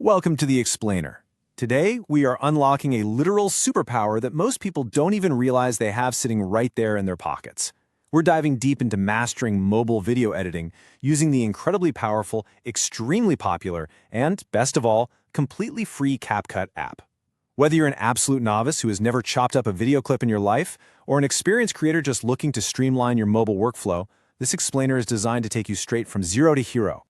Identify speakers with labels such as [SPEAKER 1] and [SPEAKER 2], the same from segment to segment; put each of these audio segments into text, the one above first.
[SPEAKER 1] Welcome to the Explainer. Today, we are unlocking a literal superpower that most people don't even realize they have sitting right there in their pockets. We're diving deep into mastering mobile video editing using the incredibly powerful, extremely popular, and, best of all, completely free CapCut app. Whether you're an absolute novice who has never chopped up a video clip in your life, or an experienced creator just looking to streamline your mobile workflow, this explainer is designed to take you straight from zero to hero.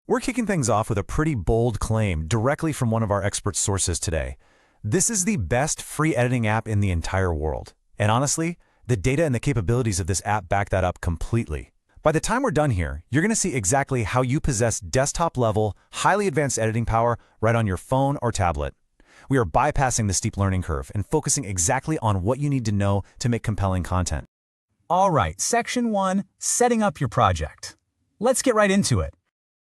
[SPEAKER 2] We're kicking things off with a pretty bold claim directly from one of our expert sources today. This is the best free editing app in the entire world. And honestly, the data and the capabilities of this app back that up completely. By the time we're done here, you're going to see exactly how you possess desktop-level, highly advanced editing power right on your phone or tablet. We are bypassing the steep learning curve and focusing exactly on what you need to know to make compelling content.
[SPEAKER 3] All right, Section 1, setting up your project. Let's get right into it.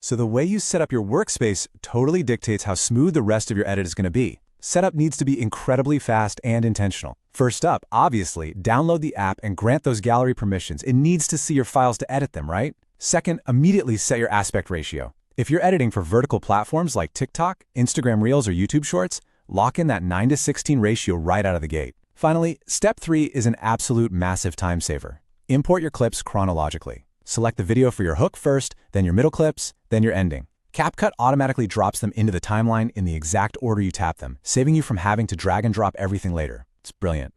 [SPEAKER 1] So the way you set up your workspace totally dictates how smooth the rest of your edit is going to be. Setup needs to be incredibly fast and intentional. First up, obviously, download the app and grant those gallery permissions. It needs to see your files to edit them, right? Second, immediately set your aspect ratio. If you're editing for vertical platforms like TikTok, Instagram Reels, or YouTube Shorts, lock in that 9:16 ratio right out of the gate. Finally, step 3 is an absolute massive time saver. Import your clips chronologically. Select the video for your hook first, then your middle clips, then your ending. CapCut automatically drops them into the timeline in the exact order you tap them, saving you from having to drag and drop everything later. It's brilliant.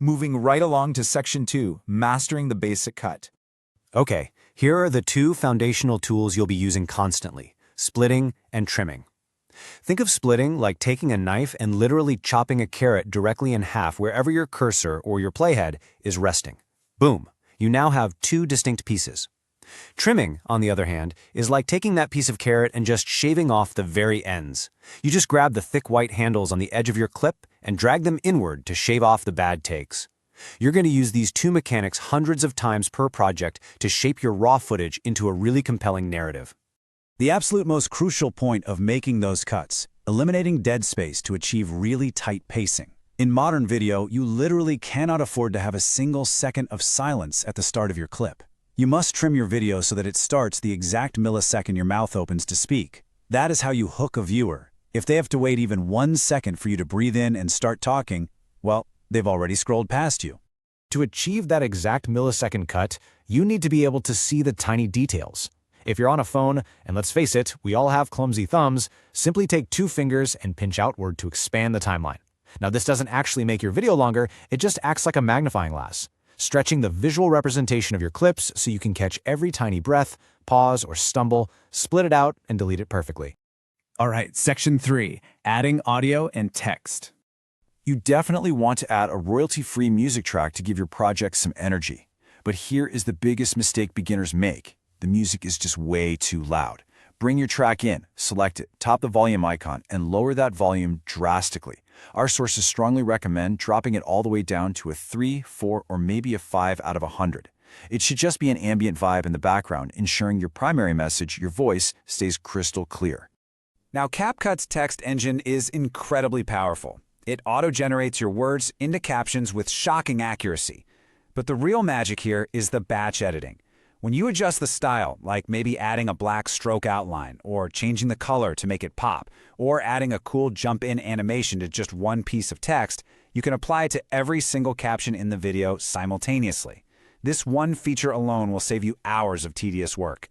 [SPEAKER 4] Moving right along to Section 2, Mastering the Basic Cut.
[SPEAKER 5] Okay, here are the two foundational tools you'll be using constantly: splitting and trimming. Think of splitting like taking a knife and literally chopping a carrot directly in half wherever your cursor or your playhead is resting. Boom, you now have two distinct pieces. Trimming, on the other hand, is like taking that piece of carrot and just shaving off the very ends. You just grab the thick white handles on the edge of your clip and drag them inward to shave off the bad takes. You're going to use these two mechanics hundreds of times per project to shape your raw footage into a really compelling narrative.
[SPEAKER 6] The absolute most crucial point of making those cuts, eliminating dead space to achieve really tight pacing. In modern video, you literally cannot afford to have a single second of silence at the start of your clip. You must trim your video so that it starts the exact millisecond your mouth opens to speak. That is how you hook a viewer. If they have to wait even 1 second for you to breathe in and start talking, well, they've already scrolled past you.
[SPEAKER 3] To achieve that exact millisecond cut, you need to be able to see the tiny details. If you're on a phone, and let's face it, we all have clumsy thumbs, simply take 2 fingers and pinch outward to expand the timeline. Now, this doesn't actually make your video longer, it just acts like a magnifying glass, stretching the visual representation of your clips so you can catch every tiny breath, pause, or stumble, split it out, and delete it perfectly.
[SPEAKER 6] All right, Section 3, adding audio and text. You definitely want to add a royalty-free music track to give your project some energy. But here is the biggest mistake beginners make. The music is just way too loud. Bring your track in, select it, tap the volume icon, and lower that volume drastically. Our sources strongly recommend dropping it all the way down to a 3, 4, or maybe a 5 out of 100. It should just be an ambient vibe in the background, ensuring your primary message, your voice, stays crystal clear. Now, CapCut's text engine is incredibly powerful. It auto-generates your words into captions with shocking accuracy. But the real magic here is the batch editing. When you adjust the style, like maybe adding a black stroke outline, or changing the color to make it pop, or adding a cool jump-in animation to just one piece of text, you can apply it to every single caption in the video simultaneously. This one feature alone will save you hours of tedious work.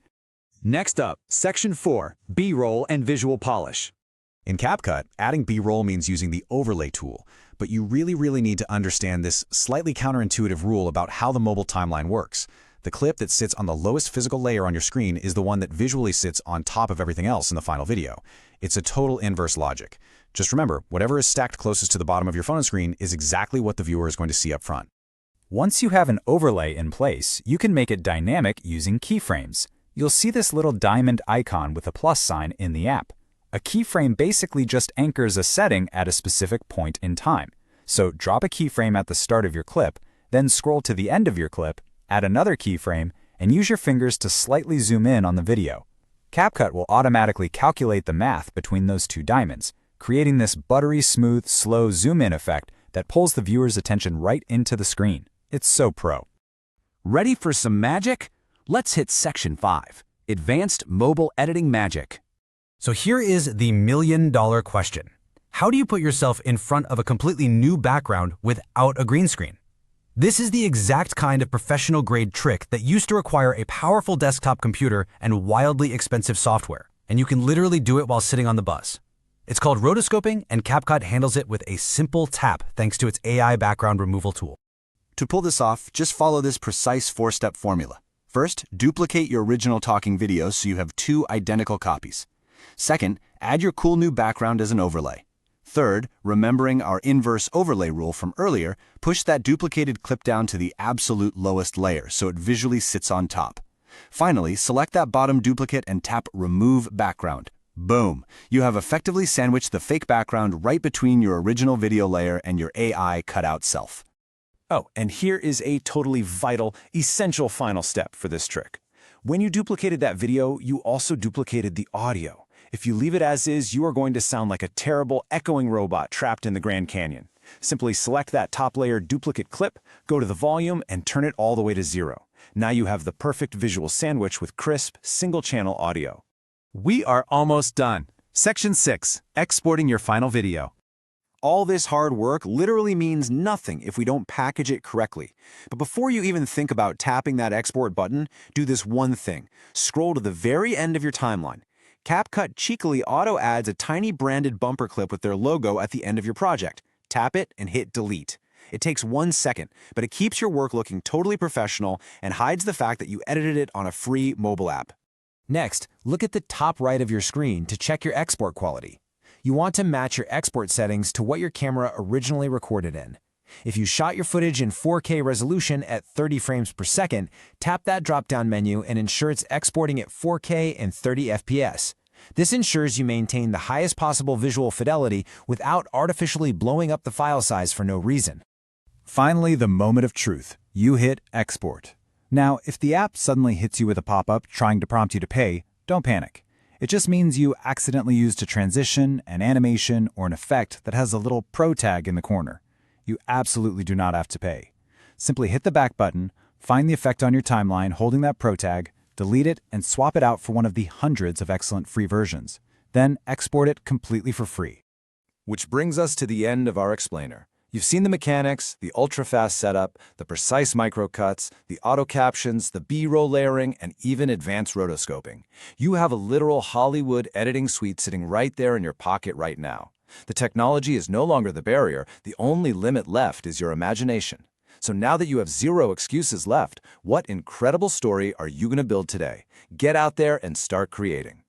[SPEAKER 6] Next up, Section 4, B-roll and visual polish.
[SPEAKER 2] In CapCut, adding B-roll means using the overlay tool, but you really need to understand this slightly counterintuitive rule about how the mobile timeline works. The clip that sits on the lowest physical layer on your screen is the one that visually sits on top of everything else in the final video. It's a total inverse logic. Just remember, whatever is stacked closest to the bottom of your phone screen is exactly what the viewer is going to see up front.
[SPEAKER 3] Once you have an overlay in place, you can make it dynamic using keyframes. You'll see this little diamond icon with a plus sign in the app. A keyframe basically just anchors a setting at a specific point in time. So drop a keyframe at the start of your clip, then scroll to the end of your clip, add another keyframe, and use your fingers to slightly zoom in on the video. CapCut will automatically calculate the math between those two diamonds, creating this buttery smooth, slow zoom-in effect that pulls the viewer's attention right into the screen. It's so pro.
[SPEAKER 6] Ready for some magic? Let's hit Section 5, Advanced Mobile Editing Magic.
[SPEAKER 5] So here is the million-dollar question. How do you put yourself in front of a completely new background without a green screen? This is the exact kind of professional-grade trick that used to require a powerful desktop computer and wildly expensive software, and you can literally do it while sitting on the bus. It's called rotoscoping, and CapCut handles it with a simple tap thanks to its AI background removal tool.
[SPEAKER 1] To pull this off, just follow this precise 4-step formula. First, duplicate your original talking video so you have 2 identical copies. Second, add your cool new background as an overlay. Third, remembering our inverse overlay rule from earlier, push that duplicated clip down to the absolute lowest layer so it visually sits on top. Finally, select that bottom duplicate and tap Remove Background. Boom! You have effectively sandwiched the fake background right between your original video layer and your AI cutout self.
[SPEAKER 6] Oh, and here is a totally vital, essential final step for this trick. When you duplicated that video, you also duplicated the audio. If you leave it as is, you are going to sound like a terrible, echoing robot trapped in the Grand Canyon. Simply select that top layer duplicate clip, go to the volume, and turn it all the way to 0. Now you have the perfect visual sandwich with crisp, single-channel audio.
[SPEAKER 1] We are almost done. Section 6. Exporting your final video. All this hard work literally means nothing if we don't package it correctly. But before you even think about tapping that export button, do this one thing. Scroll to the very end of your timeline. CapCut cheekily auto-adds a tiny branded bumper clip with their logo at the end of your project. Tap it and hit delete. It takes 1 second, but it keeps your work looking totally professional and hides the fact that you edited it on a free mobile app. Next, look at the top right of your screen to check your export quality. You want to match your export settings to what your camera originally recorded in. If you shot your footage in 4K resolution at 30 frames per second, tap that drop-down menu and ensure it's exporting at 4K and 30 FPS. This ensures you maintain the highest possible visual fidelity without artificially blowing up the file size for no reason.
[SPEAKER 2] Finally, the moment of truth. You hit export. Now, if the app suddenly hits you with a pop-up trying to prompt you to pay, don't panic. It just means you accidentally used a transition, an animation, or an effect that has a little pro tag in the corner. You absolutely do not have to pay. Simply hit the back button, find the effect on your timeline holding that pro tag, delete it, and swap it out for one of the hundreds of excellent free versions. Then export it completely for free.
[SPEAKER 1] Which brings us to the end of our explainer. You've seen the mechanics, the ultra-fast setup, the precise micro-cuts, the auto-captions, the B-roll layering, and even advanced rotoscoping. You have a literal Hollywood editing suite sitting right there in your pocket right now. The technology is no longer the barrier, the only limit left is your imagination. So now that you have 0 excuses left, what incredible story are you going to build today? Get out there and start creating.